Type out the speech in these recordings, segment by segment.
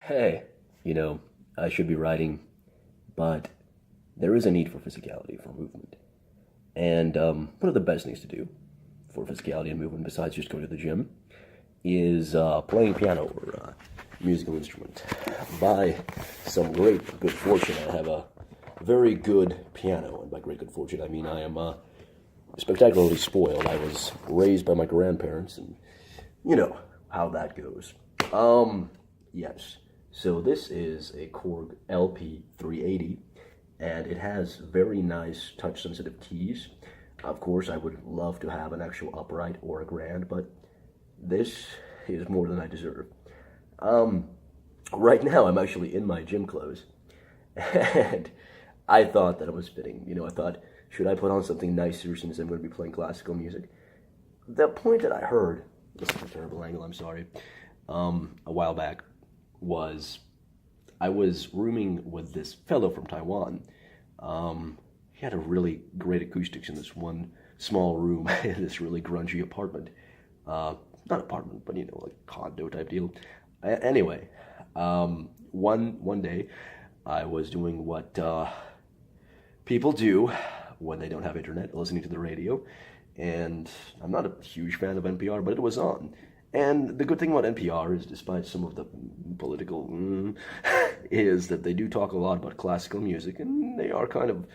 hey, I should be writing, but there is a need for physicality, for movement. And one of the best things to do for physicality and movement, besides just going to the gym, is playing piano or musical instrument. By some great good fortune, I have a very good piano, and by great good fortune, I mean I am spectacularly spoiled. I was raised by my grandparents, and you know how that goes. Yes. So this is a Korg LP 380, and it has very nice touch-sensitive keys. Of course, I would love to have an actual upright or a grand, but this is more than I deserve. Right now, I'm actually in my gym clothes, and I thought that it was fitting. I thought, should I put on something nicer since I'm going to be playing classical music? The point that I heard, this is a terrible angle, I'm sorry, a while back, was I was rooming with this fellow from Taiwan. He had a really great acoustics in this one small room in this really grungy apartment. Not apartment, but like condo type deal. Anyway, one day I was doing what people do when they don't have internet, listening to the radio, and I'm not a huge fan of NPR, but it was on. And the good thing about NPR is, despite some of the political is that they do talk a lot about classical music, and they are kind of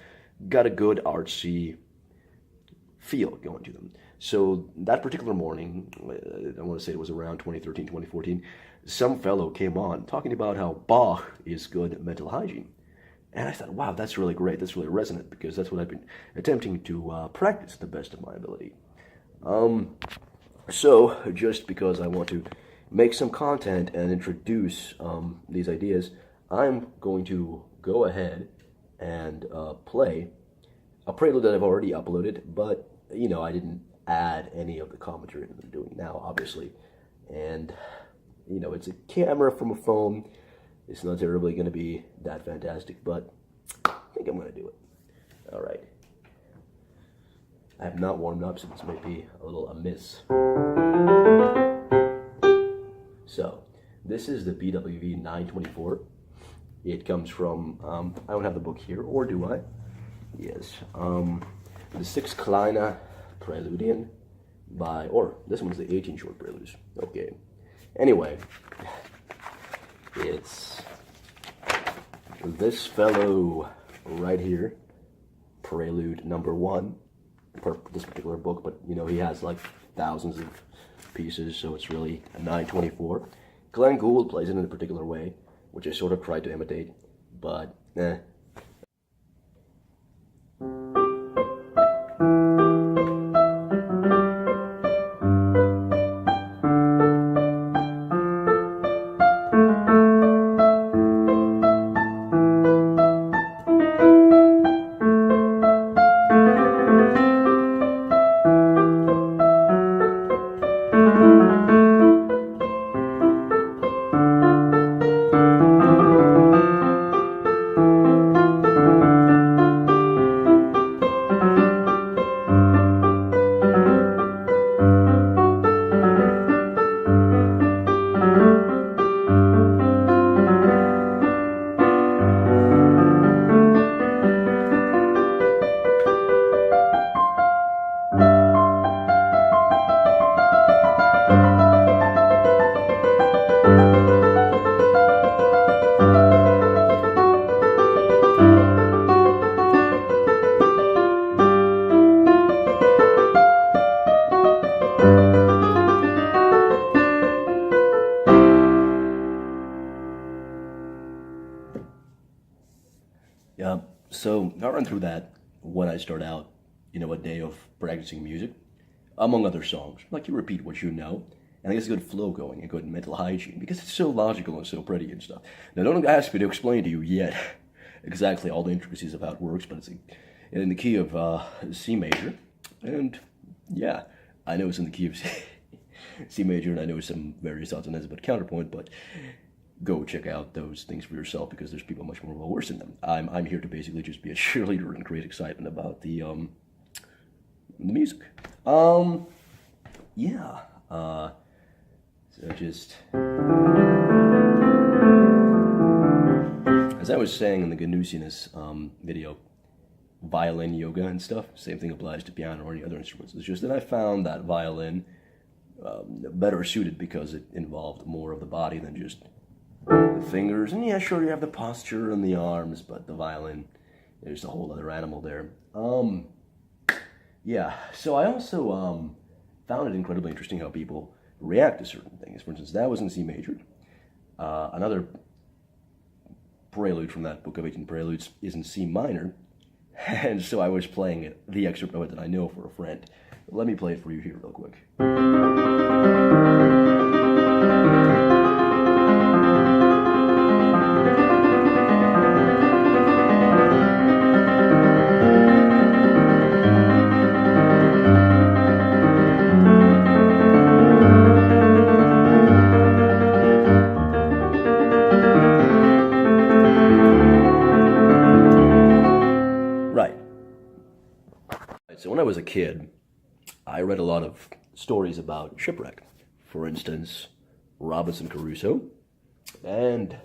got a good artsy feel going to them. So that particular morning, I want to say it was around 2013, 2014, some fellow came on talking about how Bach is good at mental hygiene. And I thought, wow, that's really great. That's really resonant, because that's what I've been attempting to practice to the best of my ability. So, just because I want to make some content and introduce these ideas, I'm going to go ahead and play a prelude that I've already uploaded, but, I didn't add any of the commentary that I'm doing now, obviously. And, it's a camera from a phone. It's not terribly going to be that fantastic, but I think I'm going to do it. All right. I have not warmed up, so this might be a little amiss. So, this is the BWV 924. It comes from, I don't have the book here, or do I? Yes. The 6 Kleine Präludien or this one's the 18 short preludes. Okay. Anyway, it's this fellow right here, Prelude number 1, per this particular book, but he has like thousands of pieces, so it's really a 924. Glenn Gould plays it in a particular way, which I sort of tried to imitate, but yeah, so I'll run through that when I start out, a day of practicing music, among other songs. Like, you repeat what you know, and I guess a good flow going and good mental hygiene, because it's so logical and so pretty and stuff. Now, don't ask me to explain to you yet exactly all the intricacies of how it works, but it's in the key of C major, and yeah, I know it's in the key of C major, and I know some various odds and ends about counterpoint, but go check out those things for yourself, because there's people much more well-versed in them. I'm here to basically just be a cheerleader and create excitement about the music. Yeah. So just... As I was saying in the Gnusiness video, violin yoga and stuff, same thing applies to piano or any other instruments. It's just that I found that violin better suited because it involved more of the body than just the fingers. And yeah, sure, you have the posture and the arms, but the violin, there's a whole other animal there. Yeah, so I also found it incredibly interesting how people react to certain things. For instance, that was in C major. Another prelude from that book of 18 Preludes is in C minor. And so I was playing it, the excerpt of it that I know for a friend. Let me play it for you here real quick. So when I was a kid, I read a lot of stories about shipwreck. For instance, Robinson Crusoe and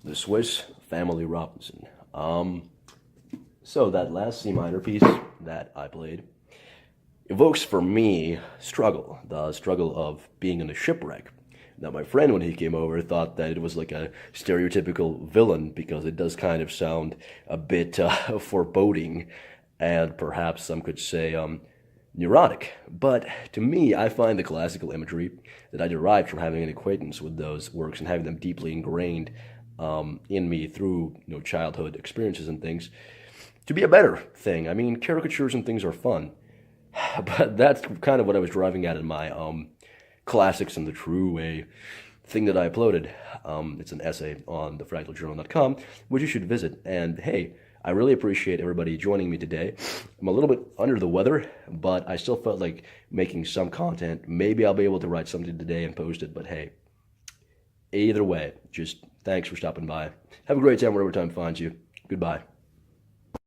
the Swiss Family Robinson. So that last C minor piece that I played evokes for me struggle, the struggle of being in a shipwreck. Now, my friend, when he came over, thought that it was like a stereotypical villain because it does kind of sound a bit foreboding and perhaps some could say neurotic. But to me, I find the classical imagery that I derived from having an acquaintance with those works and having them deeply ingrained in me through childhood experiences and things to be a better thing. I mean, caricatures and things are fun, but that's kind of what I was driving at in my Classics in the True Way thing that I uploaded. It's an essay on thefractaljournal.com, which you should visit. And hey, I really appreciate everybody joining me today. I'm a little bit under the weather, but I still felt like making some content. Maybe I'll be able to write something today and post it, but hey, either way, just thanks for stopping by. Have a great time wherever time finds you. Goodbye.